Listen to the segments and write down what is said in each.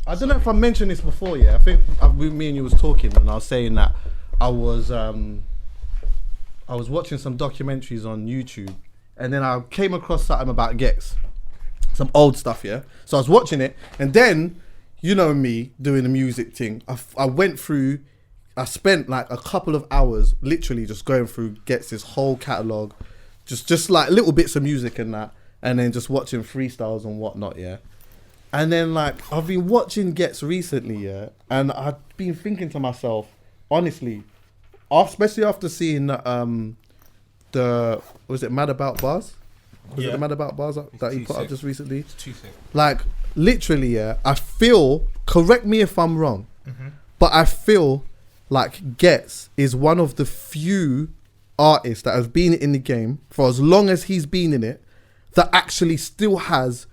I don't know if I mentioned this before. Yeah, I think me and you was talking, and I was saying that I was watching some documentaries on YouTube, and then I came across something about Ghetts, some old stuff. Yeah, so I was watching it, and then you know me doing the music thing. I went through. I spent like a couple of hours literally just going through Ghetts' whole catalogue, just like little bits of music and that, and then just watching freestyles and whatnot, yeah. And then like I've been watching Ghetts recently, yeah, and I've been thinking to myself, honestly, especially after seeing was it Mad About Bars? Was it the Mad About Bars that he put up just recently? It's too sick. Like literally, yeah, I feel, correct me if I'm wrong, but I feel like Ghetts is one of the few artists that has been in the game for as long as he's been in it that actually still has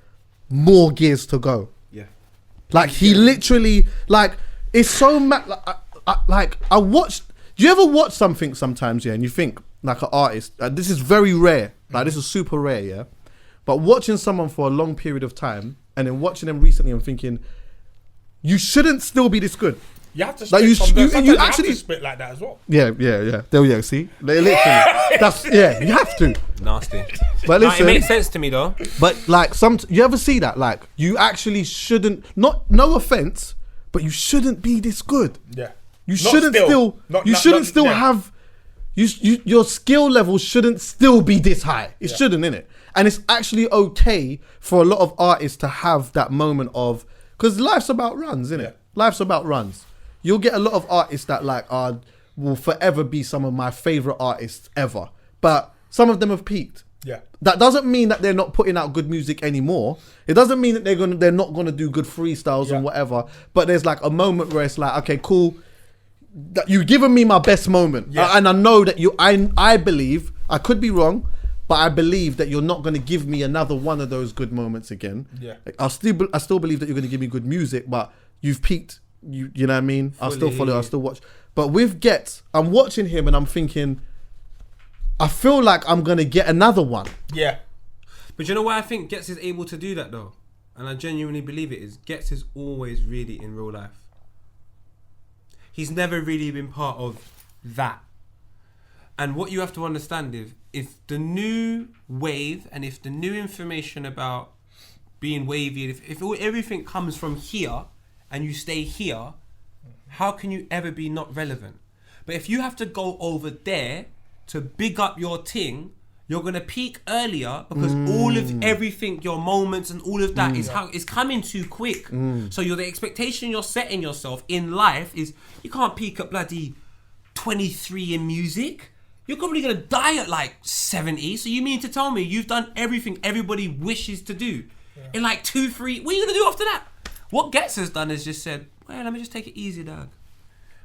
more gears to go. Yeah. Like he literally, like, it's so mad. Like I watched, do you ever watch something sometimes, yeah, and you think like an artist, this is very rare, like this is super rare, yeah, but watching someone for a long period of time and then watching them recently, I'm thinking, you shouldn't still be this good. You have to spit you actually have to spit like that as well. Yeah. There we go. See, literally, that's you have to. Nasty. But listen, it makes sense to me though. But like, you ever see that? Like, you actually shouldn't. No offense, but you shouldn't be this good. Yeah. You shouldn't still have. Your skill level shouldn't still be this high. It shouldn't, innit? And it's actually okay for a lot of artists to have that moment of, because life's about runs, innit? Yeah. Life's about runs. You'll get a lot of artists that like will forever be some of my favorite artists ever, but some of them have peaked. Yeah. That doesn't mean that they're not putting out good music anymore. It doesn't mean that they're not gonna do good freestyles and whatever. But there's like a moment where it's like, okay, cool. That you've given me my best moment, and I know that I believe, I could be wrong, but I believe that you're not gonna give me another one of those good moments again. Yeah. Like, I still believe that you're gonna give me good music, but you've peaked. You know what I mean? I'll still follow, I'll still watch. But with Ghetts, I'm watching him and I'm thinking, I feel like I'm going to get another one. Yeah. But you know why I think Ghetts is able to do that though? And I genuinely believe it is. Ghetts is always really in real life. He's never really been part of that. And what you have to understand is, if the new wave and if the new information about being wavy, if everything comes from here, and you stay here, how can you ever be not relevant? But if you have to go over there to big up your ting, you're gonna peak earlier because all of everything, your moments and all of that is coming too quick. So the expectation you're setting yourself in life is you can't peak at bloody 23 in music. You're probably gonna die at like 70. So you mean to tell me you've done everything everybody wishes to do in like 2-3? What are you gonna do after that? What Ghetts has done is just said, well, let me just take it easy, dog.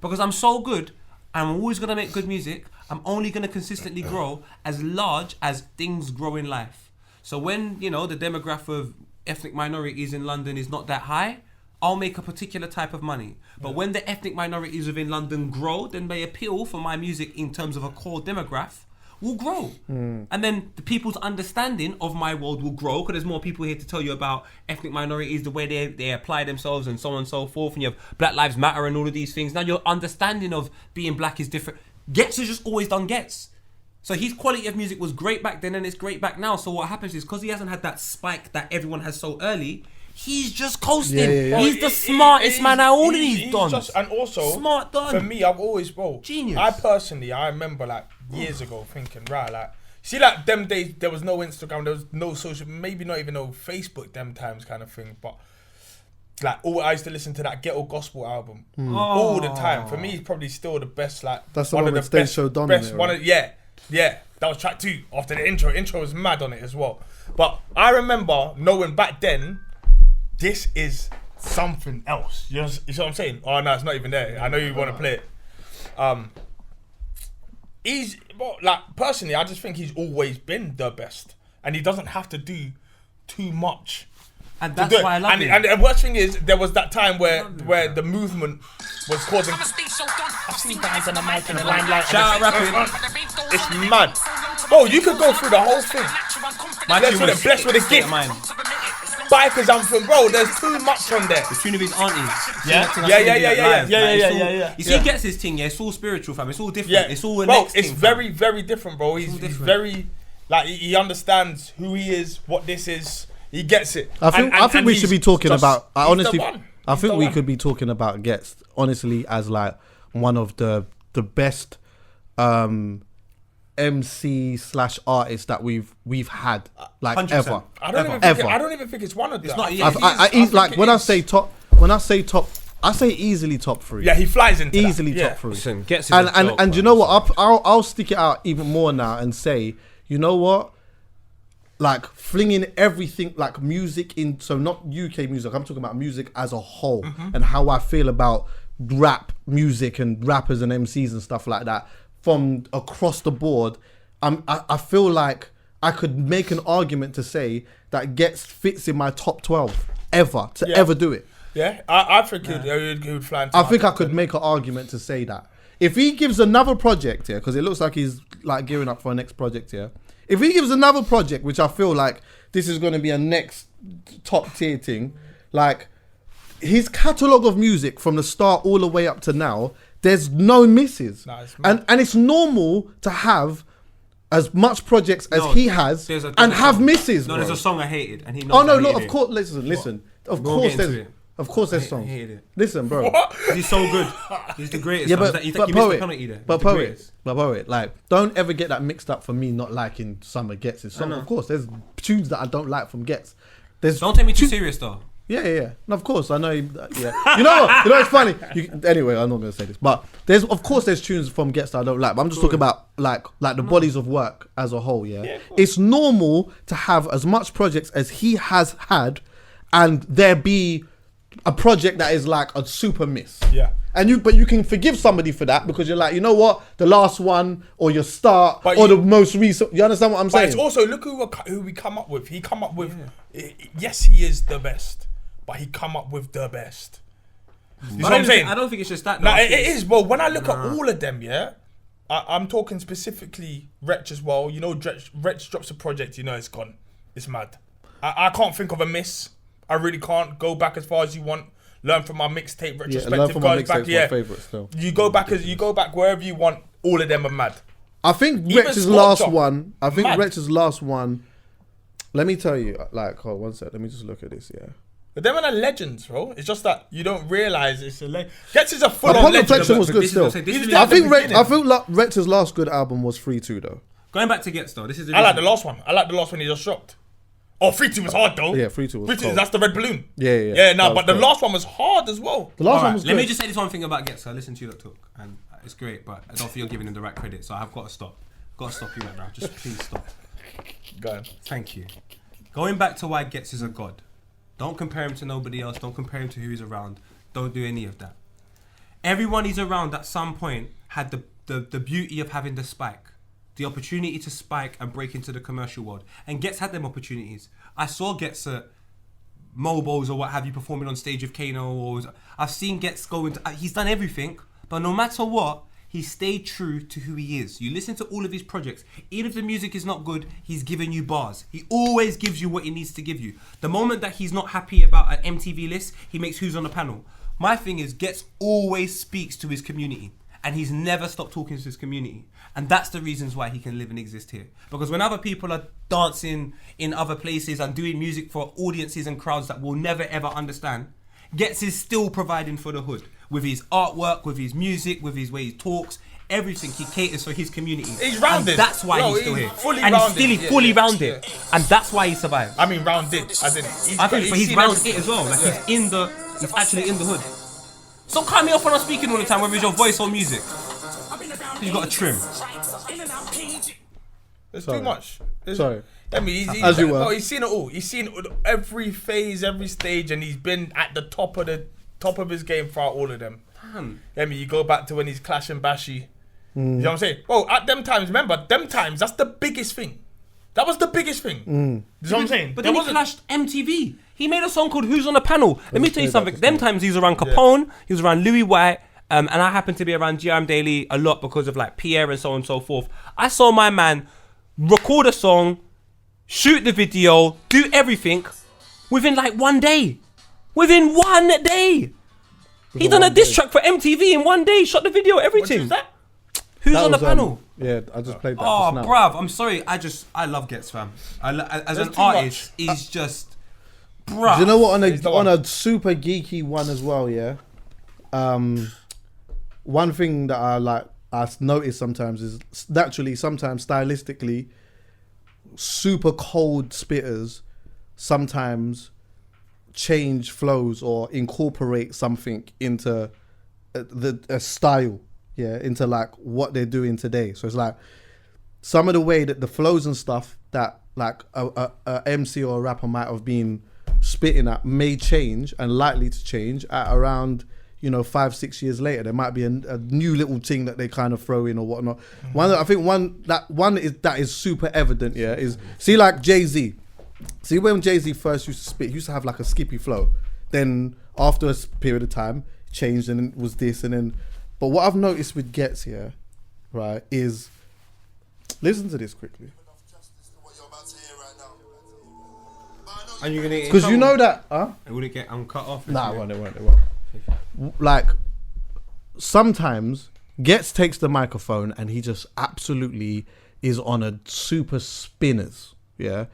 Because I'm so good, I'm always going to make good music, I'm only going to consistently grow as large as things grow in life. So when, the demographic of ethnic minorities in London is not that high, I'll make a particular type of money. But when the ethnic minorities within London grow, then they appeal for my music in terms of a core demographic will grow. And then the people's understanding of my world will grow because there's more people here to tell you about ethnic minorities, the way they apply themselves and so on and so forth, and you have Black Lives Matter and all of these things. Now your understanding of being black is different. Ghetts has just always done Ghetts. So his quality of music was great back then and it's great back now. So what happens is, because he hasn't had that spike that everyone has so early, he's just coasting. He's the smartest man out of all of these dons. And also, smart don. For me, I've always, genius. I remember like years ago thinking, right, like, see, like them days, there was no Instagram, there was no social, maybe not even no Facebook them times kind of thing, but like, I used to listen to that Ghetto Gospel album all the time. For me, it's probably still the best, like, that's the one with Stage Show Don in it, right? Yeah, that was track 2 after the intro. Intro was mad on it as well. But I remember knowing back then, this is something else. You know what I'm saying? Oh no, it's not even there. I know you want to play it. Personally, I just think he's always been the best, and he doesn't have to do too much. And that's why I love him. And the worst thing is, there was that time where the movement was causing. I've seen guys on the mic in the limelight. Shout out rapping. It's mad. Oh, you could go through the whole thing. Blessed with a gift. Biker's Anthem, bro. There's too much on there. The tune of his auntie. Yeah. You see, Ghetts his thing, yeah. It's all spiritual, fam. It's all different. Yeah. It's all a bro, next it's thing, very, very different, bro. He's different. very, like, he understands who he is, what this is. He gets it. I think we should be talking about. I think we one. could be talking about Ghetts honestly as like one of the best MC/artists that we've had like 100%. ever. I don't even think it's one of them. It's not. When I say top, I say easily top 3. Yeah, he flies into easily that. top 3. Listen, Ghetts is And you know what? I'll stick it out even more now and say, you know what? Like flinging everything like music in, so not UK music, I'm talking about music as a whole and how I feel about rap music and rappers and MCs and stuff like that from across the board. I feel like I could make an argument to say that Ghetts fits in my top 12 ever do it. Yeah, I think he would fly into I think I could make an argument to say that. If he gives another project here, because it looks like he's like gearing up for a next project here. If he gives another project, which I feel like this is going to be a next top tier thing, like his catalogue of music from the start all the way up to now, there's no misses. And it's normal to have as much projects as he has and have misses. No, bro. there's a song I hated and he knows. Oh no, look, of course, listen. Of course there's I song. hated it. Listen, bro. He's so good. He's the greatest. Yeah, fam. but you missed the penalty there. But He's the greatest. poet, like, don't ever get that mixed up for me not liking some of Ghetts' songs. Of course, there's tunes that I don't like from Ghetts. Don't take me too serious though. Yeah. No, of course, I know. Yeah. You know what? It's funny. Anyway, I'm not going to say this, but there's tunes from Ghetts that I don't like. But I'm just talking about like the bodies of work as a whole. Yeah, it's normal to have as much projects as he has had, and there be a project that is like a super miss. Yeah. But you can forgive somebody for that because you're like, you know what, the last one or your start the most recent. You understand what I'm saying? But it's also look who we come up with. He come up with. Yes, he is the best, but he come up with the best. You know what I'm saying? I don't think it's just that. No, it is. Well, when I look at all of them, I'm talking specifically Wretch as well. You know, Wretch drops a project. You know, it's gone. It's mad. I can't think of a miss. I really can't. Go back as far as you want. Learn from my mixtape retrospective. My favorite still. You go back wherever you want. All of them are mad. I think Wretch's last one. Let me tell you. Like, hold on one sec. Let me just look at this. Yeah. But them are legends, bro. It's just that you don't realize it's a legend. Ghetts is a full-on legend. Reflection was good still. I feel like Wretch's last good album was 3-2 though. Going back to Ghetts though, this is. I like the last one. He just dropped. Oh, 3-2 was hard though. Yeah, 3-2 was 3-2, that's the red balloon. Yeah. Yeah, no, but the last one was hard as well. The last one was good. Let me just say this one thing about Ghetts. I listened to you that talk, and it's great, but I don't feel you're giving him the right credit, so I've got to stop. Got to stop you right now. Just please stop. Go on. Thank you. Going back to why Ghetts is a god. Don't compare him to nobody else. Don't compare him to who he's around. Don't do any of that. Everyone he's around at some point had the beauty of having the spike. The opportunity to spike and break into the commercial world. And Ghetts had them opportunities. I saw Ghetts at Mobos or what have you performing on stage with Kano. Or I've seen Ghetts go into... he's done everything. But no matter what, he stayed true to who he is. You listen to all of his projects. Even if the music is not good, he's giving you bars. He always gives you what he needs to give you. The moment that he's not happy about an MTV list, he makes Who's on the Panel. My thing is, Ghetts always speaks to his community. And he's never stopped talking to his community. And that's the reasons why he can live and exist here. Because when other people are dancing in other places and doing music for audiences and crowds that will never ever understand, Ghetts is still providing for the hood. With his artwork, with his music, with his way he talks, everything, he caters for his community. He's rounded. And that's why he's still here. Fully and rounded. he's still fully rounded. Yeah. And that's why he survived. I mean rounded. As in, he's rounded it as well. Like he's actually in the hood. Stop cutting me off when I'm speaking all the time, whether it's your voice or music. You got to trim. There's too much. Sorry. I mean, he's seen it all. He's seen every phase, every stage, and he's been at the top of his game throughout all of them. Man. I mean, you go back to when he's clashing Bashi. You know what I'm saying? Well, at them times, remember, that's the biggest thing. That was the biggest thing. You know what I'm saying? But then he clashed MTV. He made a song called Who's on the Panel. Let me tell you something. Them times he was around Capone, he was around Louis White, and I happened to be around GM Daily a lot because of like Pierre and so on and so forth. I saw my man record a song, shoot the video, do everything, within like 1 day. Within 1 day. He done a diss track for MTV in 1 day, shot the video, everything. What's that? Who's That on the was, panel? Yeah, I just played that. Oh, just now. bruv, I'm sorry. I love Ghetts, fam. As There's an too artist, he's just, bruv. Do you know what? He's the On one. a super geeky one as well, yeah. One thing that I notice sometimes is naturally, sometimes stylistically, super cold spitters sometimes change flows or incorporate something into a style, yeah, into like what they're doing today. So it's like some of the way that the flows and stuff that like a MC or a rapper might have been spitting at may change and likely to change at around 5-6 years later. There might be a new little thing that they kind of throw in or whatnot. That is super evident, yeah, is see like Jay-Z. See when Jay-Z first used to spit, he used to have like a skippy flow. Then after a period of time, changed and then was this and then. But what I've noticed with Ghetts here, right, is listen to this quickly. And you're gonna get Because you know that, huh? it wouldn't get cut off. Nah, it won't. Like, sometimes Ghetts takes the microphone and he just absolutely is on a super spinners, yeah?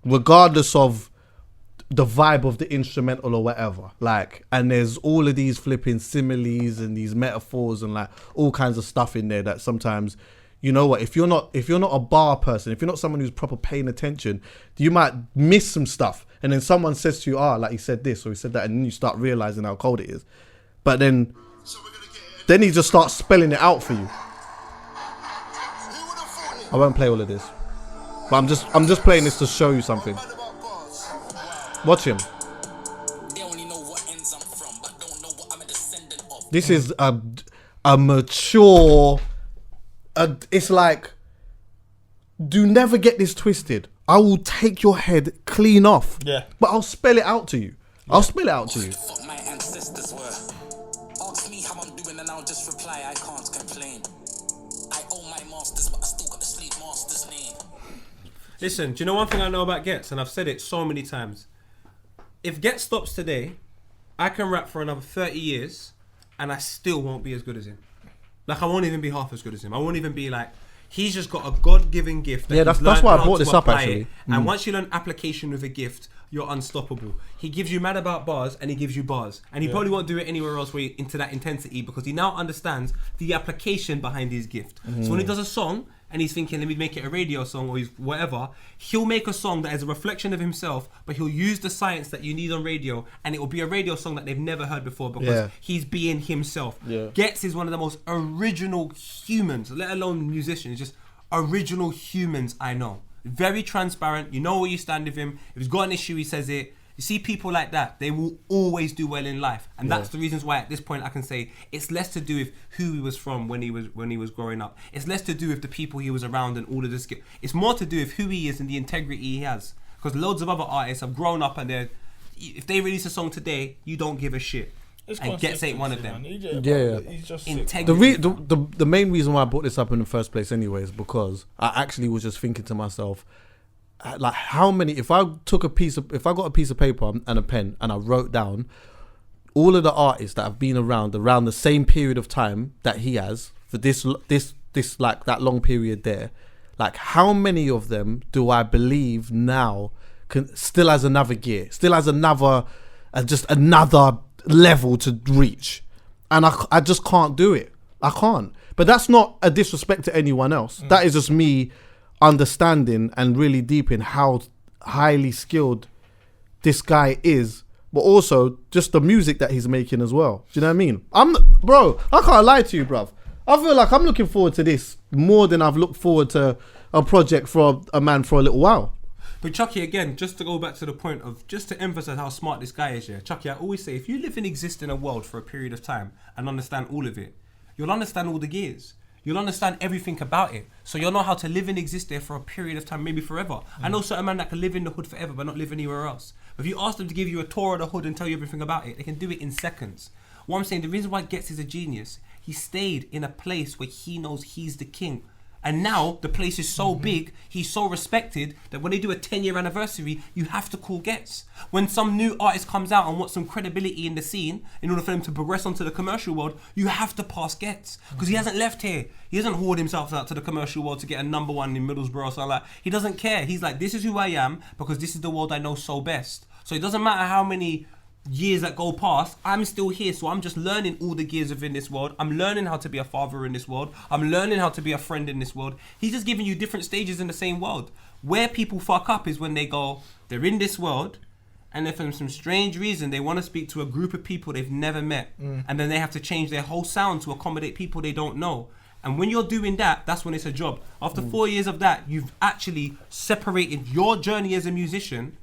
Regardless of the vibe of the instrumental or whatever. Like, and there's all of these flipping similes and these metaphors and like all kinds of stuff in there that sometimes, you know what, if you're not a bar person, if you're not someone who's proper paying attention, you might miss some stuff. And then someone says to you, like he said this or he said that, and then you start realizing how cold it is. But then he just starts spelling it out for you. I won't play all of this, but I'm just playing this to show you something. Watch him. This is a mature. It's like, do never get this twisted. I will take your head clean off. Yeah. But I'll spell it out to you. I'll spell it out to you. What my ancestors were. Ask me how I'm doing and I'll just reply I can't complain. I owe my masters, but I still got the slave master's name. Listen, do you know one thing I know about Ghetts, and I've said it so many times? If Ghetts stops today, I can rap for another 30 years, and I still won't be as good as him. Like, I won't even be half as good as him. I won't even be like, he's just got a God-given gift. Yeah, that's why I brought this up, actually. And once you learn application with a gift, you're unstoppable. He gives you mad about bars, and he gives you bars. And he probably won't do it anywhere else where into that intensity, because he now understands the application behind his gift. So when he does a song, and he's thinking, let me make it a radio song or he's whatever, he'll make a song that is a reflection of himself, but he'll use the science that you need on radio, and it will be a radio song that they've never heard before, because he's being himself. Ghetts is one of the most original humans, let alone musicians, just original humans I know. Very transparent, you know where you stand with him. If he's got an issue, he says it. You see people like that, they will always do well in life, and that's the reasons why at this point I can say it's less to do with who he was from when he was growing up. It's less to do with the people he was around and all of this. It's more to do with who he is and the integrity he has. Because loads of other artists have grown up and if they release a song today, you don't give a shit. And Ghetts ain't one of them. He's just Integrity. The main reason why I brought this up in the first place anyway is because I actually was just thinking to myself, like, how many, if I got a piece of paper and a pen and I wrote down all of the artists that have been around the same period of time that he has for this like that long period there, like how many of them do I believe now still has another gear, still has another level to reach, and I just can't do it. I can't. But that's not a disrespect to anyone else. That is just me understanding and really deep in how highly skilled this guy is, but also just the music that he's making as well. Do you know what I mean? I can't lie to you, bruv. I feel like I'm looking forward to this more than I've looked forward to a project for a man for a little while. But Chuckie, again, just to go back to the point of, just to emphasize how smart this guy is, yeah, Chuckie, I always say, if you live and exist in a world for a period of time and understand all of it, you'll understand all the gears. You'll understand everything about it. So you'll know how to live and exist there for a period of time, maybe forever. I know certain men that can live in the hood forever but not live anywhere else. If you ask them to give you a tour of the hood and tell you everything about it, they can do it in seconds. What I'm saying, the reason why Ghetts is a genius, he stayed in a place where he knows he's the king. And now the place is so big, he's so respected that when they do a 10-year anniversary, you have to call Ghetts. When some new artist comes out and wants some credibility in the scene, in order for them to progress onto the commercial world, you have to pass Ghetts. Because he hasn't left here. He hasn't hoarded himself out to the commercial world to get a number one in Middlesbrough or something like that. He doesn't care. He's like, this is who I am because this is the world I know so best. So it doesn't matter how many years that go past, I'm still here, so I'm just learning all the gears within this world. I'm learning how to be a father in this world. I'm learning how to be a friend in this world. He's just giving you different stages in the same world. Where people fuck up is when they go, they're in this world, and if for some strange reason they want to speak to a group of people they've never met, and then they have to change their whole sound to accommodate people they don't know. And when you're doing that, that's when it's a job. After 4 years of that, you've actually separated your journey as a musician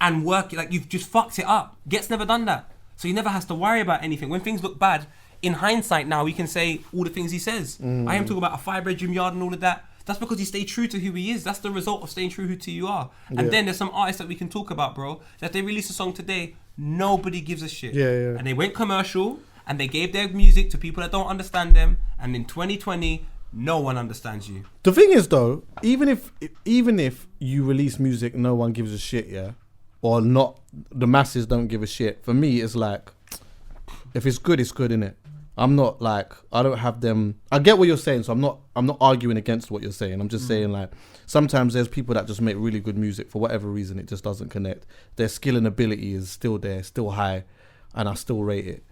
and work, like you've just fucked it up. Ghetts never done that. So he never has to worry about anything. When things look bad, in hindsight now, we can say all the things he says. I am talking about a 5-bedroom yard and all of that. That's because he stayed true to who he is. That's the result of staying true to who you are. And then there's some artists that we can talk about, bro, that they release a song today, nobody gives a shit. And they went commercial, and they gave their music to people that don't understand them, and in 2020, no one understands you. The thing is though, even if you release music no one gives a shit, yeah, or not, the masses don't give a shit, for me it's like, if it's good, it's good, innit? I'm not like, I don't have them, I get what you're saying, so I'm not arguing against what you're saying. I'm just saying, like, sometimes there's people that just make really good music, for whatever reason it just doesn't connect. Their skill and ability is still there, still high, and I still rate it.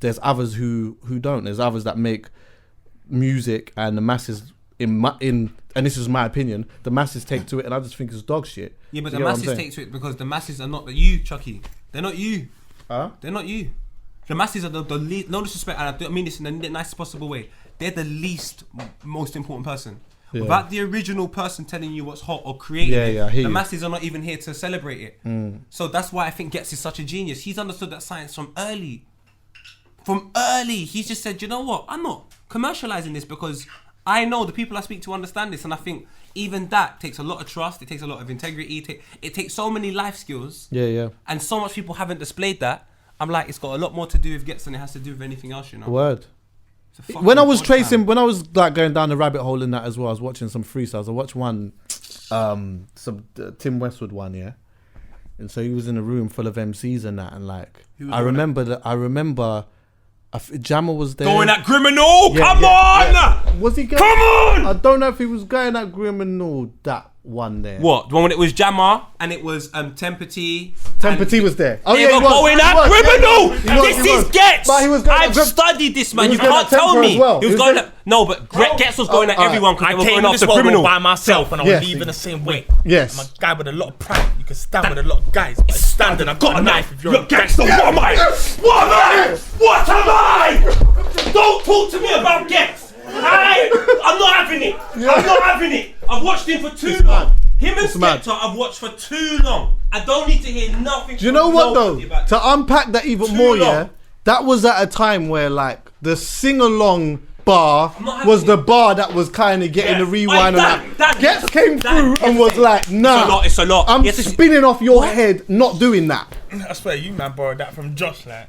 There's others who don't. There's others that make music and the masses and this is my opinion, the masses take to it and I just think it's dog shit. Yeah, but the masses take to it because the masses are not you, Chuckie. They're not you. They're not you. The masses are the least, no disrespect, and I don't mean this in the nicest possible way, they're the least most important person. Yeah. Without the original person telling you what's hot or creating it, the masses are not even here to celebrate it. So that's why I think Ghetts is such a genius. He's understood that science from early. He's just said, you know what, I'm not commercializing this because I know the people I speak to understand this, and I think even that takes a lot of trust, it takes a lot of integrity, it takes so many life skills, and so much people haven't displayed that. I'm like, it's got a lot more to do with Ghetts than it has to do with anything else, you know. Word. When I was like going down the rabbit hole in that as well, I was watching some freestyles. I watched one, some Tim Westwood one, yeah. And so he was in a room full of MCs and that, and like, I remember Jammer was there. Going at Criminal, come on! Yeah. Was he going? Come on! I don't know if he was going at Criminal that one there. What? The one when it was Jammer and it was Tempety. Tempety was there. Oh, they were going at Criminal! This is Ghetts! I've studied this, man. You can't tell me. He was going at... No, but Ghetts was going at everyone because they were going after Criminal. By myself and I was leaving the same way. Yes. I'm a guy with a lot of pride. You can stand with a lot of guys. But standing, I've got a knife if you're a gangster. What am I? What am I? What am I? Don't talk to me about Ghetts. I'm not having it. I'm not having it. I've watched him for too long. Him and Skepta I've watched for too long. I don't need to hear nothing. Do you know what though? To unpack that even more, yeah, that was at a time where like the sing-along bar was the bar that was kind of getting the rewind on that. Ghetts came through and was like, nah, it's a lot. I'm spinning off your head not doing that. I swear you man borrowed that from Josh, like.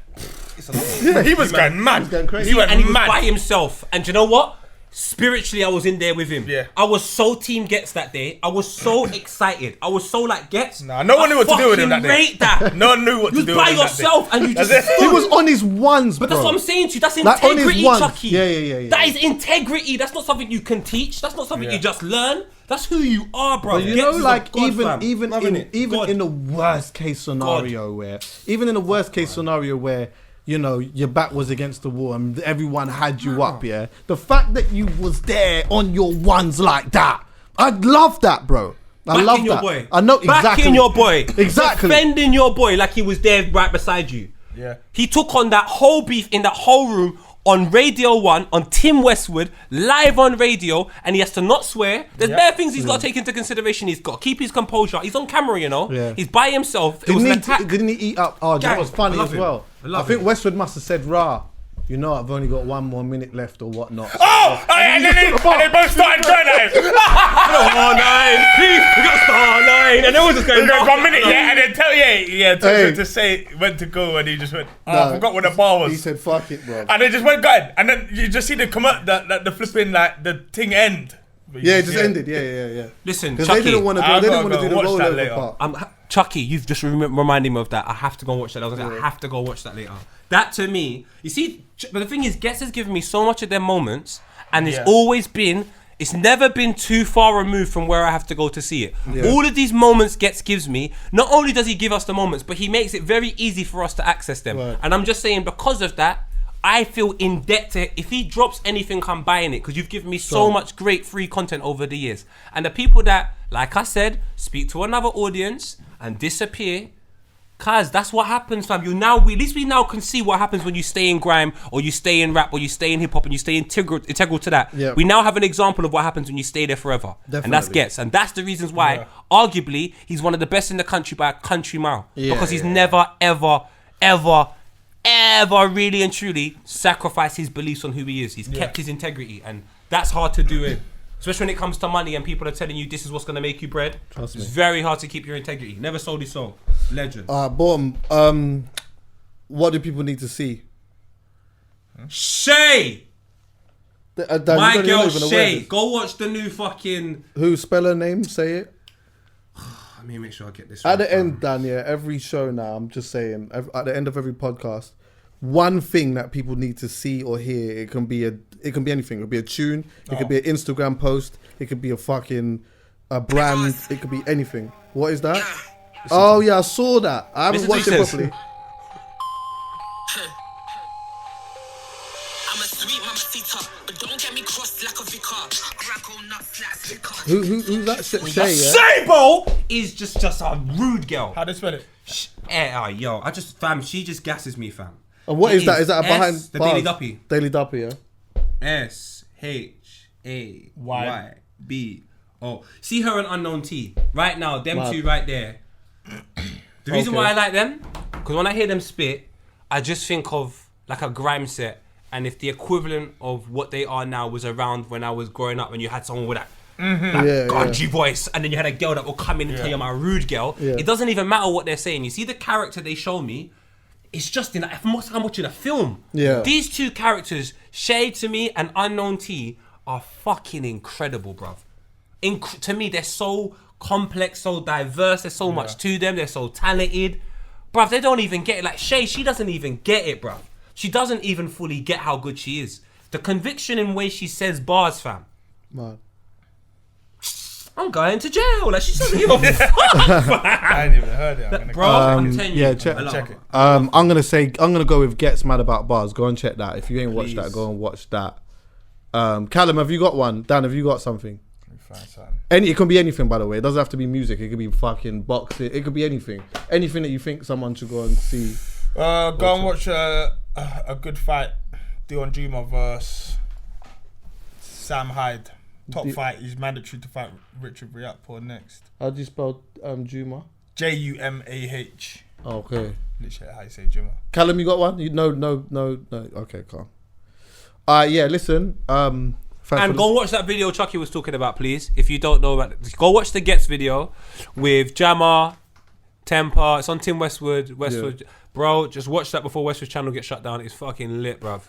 It's a lot. Yeah, he was going mad. He was going crazy. He was by himself. And do you know what? Spiritually, I was in there with him. Yeah. I was so team Ghetts that day. I was so excited. I was so like Ghetts. Nah, no one knew what to do with him that day. Rate that. No one knew what to do with him that day. You was by yourself and you just He was on his ones, bro. But that's what I'm saying to you. That's integrity, like Chuckie. Yeah. That is integrity. That's not something you can teach. That's not something you just learn. That's who you are, bro. But you know, like even in the worst case scenario where you know your back was against the wall and everyone had you up, yeah. The fact that you was there on your ones like that, I love that, bro. I love that. Boy. I know exactly. Backing your boy. Exactly. Defending your boy like he was there right beside you. Yeah. He took on that whole beef in that whole room on Radio 1, on Tim Westwood, live on radio, and he has to not swear. There's bare things he's got to take into consideration. He's got to keep his composure. He's on camera, you know. Yeah. He's by himself. It was an attack. Didn't he eat up? Oh, that was funny as well. I think Westwood must have said rah you know, I've only got 1 more minute left or whatnot. Oh! And then they both started going at him. Star 9, please, we got star 9. And they was just going, There's 1 minute, yeah, and then to say when to go, and he just went, I forgot what the bar was. He said, fuck it, bro. And they just went going, and then you just see the flipping, like, the thing end. Yeah, it just ended. Yeah. Listen, because Chuckie, they didn't want to do the rollover part. Chuckie, you've just reminded me of that. I have to go and watch that. I have to go watch that later. That to me, you see, but the thing is, Ghetts has given me so much of their moments, and it's never been too far removed from where I have to go to see it. Yeah. All of these moments Ghetts gives me, not only does he give us the moments, but he makes it very easy for us to access them. Right. And I'm just saying, because of that, I feel in debt to, if he drops anything, I'm buying it, because you've given me so much great free content over the years. And the people that, like I said, speak to another audience and disappear, cause that's what happens, fam. At least we now can see what happens when you stay in grime, or you stay in rap, or you stay in hip hop, and you stay integral to that. Yep. We now have an example of what happens when you stay there forever. Definitely. And that's Ghetts. And that's the reasons why, arguably, he's one of the best in the country by a country mile. Because he's never, ever really and truly sacrificed his beliefs on who he is. He's kept his integrity, and that's hard to do, especially when it comes to money and people are telling you this is what's going to make you bread. Trust me. It's very hard to keep your integrity. Never sold his soul. Legend. Bottom. What do people need to see? Shay! My girl Shay. Go watch the new fucking... Who? Spell her name? Say it. Let me make sure I get this right. At the end, Dan, every show now, I'm just saying, at the end of every podcast, one thing that people need to see or hear, it can be anything. It could be a tune, it could be an Instagram post, it could be a brand, it could be anything. What is that? I saw that. I haven't watched it properly. Who's that? Shay, Shay, bro, is just a rude girl. How do you spell it? She just gasses me, fam. And what is that? Is that a behind the Daily Duppy? Daily Duppy, yeah. SHAYBO. See her and Unknown T right now. Them two right there. The reason why I like them, because when I hear them spit, I just think of like a grime set. And if the equivalent of what they are now was around when I was growing up, and you had someone with that grungy voice, and then you had a girl that will come in and tell you I'm a rude girl, it doesn't even matter what they're saying. You see the character they show me, it's just I'm watching a film. Yeah. These two characters, Shay to me and Unknown T, are fucking incredible, bruv. To me, they're so complex, so diverse, there's so much to them, they're so talented. Bruv, they don't even get it. Like Shay, she doesn't even get it, bruv. She doesn't even fully get how good she is. The conviction in way she says bars, fam. Man. I'm going to jail. Like, she doesn't give a fuck. I ain't even heard it. Bro, I'm telling you. Yeah, check it. I'm gonna go with Ghetts Mad About Bars. Go and check that. If you ain't watched that, go and watch that. Callum, have you got one? Dan, have you got something? It can be anything, by the way. It doesn't have to be music. It could be fucking boxing. It could be anything. Anything that you think someone should go and see. Go and watch a good fight. Dion Juma versus Sam Hyde. Top fight. He's mandatory to fight Richard Riakpo next. How do you spell Juma? Jumah. Okay. Literally how you say Juma. Callum, you got one? No. Okay, calm. Listen. And go watch that video Chuckie was talking about, please. If you don't know about it, go watch the Ghetts video with Jammer, Temper. It's on Tim Westwood. Yeah. Bro, just watch that before Westwood channel gets shut down. It's fucking lit, bruv.